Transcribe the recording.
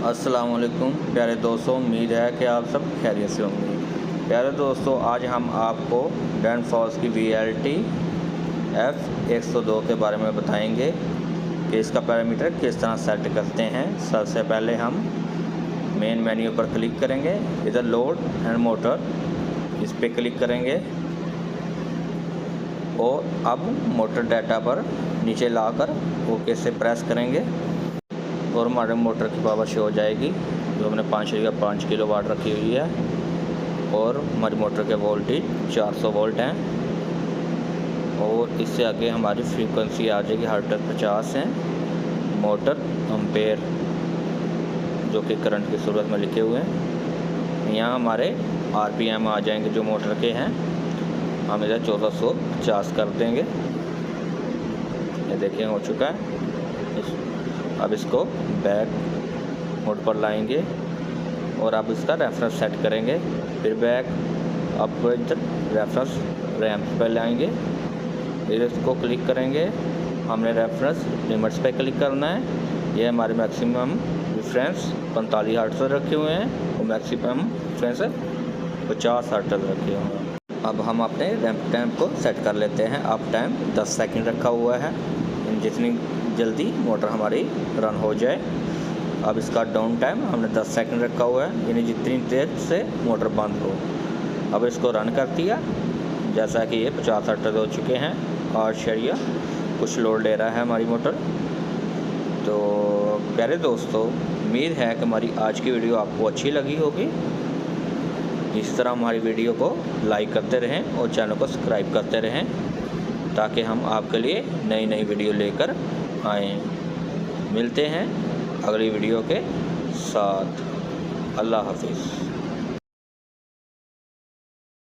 अस्सलाम वालेकुम प्यारे दोस्तों, उम्मीद है कि आप सब खैरियत से होंगे। प्यारे दोस्तों, आज हम आपको डैनफोर्स की VLT F102 के बारे में बताएंगे कि इसका पैरामीटर किस तरह सेट करते हैं। सबसे पहले हम मेन मेन्यू पर क्लिक करेंगे, इधर लोड एंड मोटर इस पर क्लिक करेंगे और अब मोटर डाटा पर नीचे लाकर ओके से प्रेस करेंगे और हमारे मोटर की पावर शो हो जाएगी जो हमने 5 किलोवाट रखी हुई है और हमारी मोटर के वोल्टेज 400 वोल्ट हैं और इससे आगे हमारी फ्रीक्वेंसी आ जाएगी हर्ट्ज 50 है, मोटर एम्पेयर जो कि करंट की सूरत में लिखे हुए हैं। यहाँ हमारे RPM आ जाएंगे जो मोटर के हैं, हम इधर 1450 कर देंगे। ये देखिए हो चुका है। अब इसको बैक मोड पर लाएंगे और अब इसका रेफरेंस सेट करेंगे, फिर बैक अब इधर रेफरेंस रैम्प पर लाएंगे, फिर इसको क्लिक करेंगे। हमने रेफरेंस लिमिट्स पे क्लिक करना है। ये हमारे मैक्सिमम डिफरेंस 45 हर्ट्ज रखे हुए हैं और मैक्सिमम डिफरेंस 50 हर्ट्ज रखे हुए हैं। अब हम अपने रैम्प टाइम को सेट कर लेते हैं। अप टाइम 10 सेकंड रखा हुआ है, जितनी जल्दी मोटर हमारी रन हो जाए। अब इसका डाउन टाइम हमने 10 सेकंड रखा हुआ है, यानी जितनी देर से मोटर बंद हो। अब इसको रन कर दिया, जैसा कि ये 50 हर्ट्ज हो चुके हैं और शरिया कुछ लोड ले रहा है हमारी मोटर। तो प्यारे दोस्तों, उम्मीद है कि हमारी आज की वीडियो आपको अच्छी लगी होगी। इस तरह हमारी वीडियो को लाइक करते रहें और चैनल को सब्सक्राइब करते रहें ताकि हम आपके लिए नई नई वीडियो लेकर आएँ। मिलते हैं अगली वीडियो के साथ। अल्लाह हाफिज़।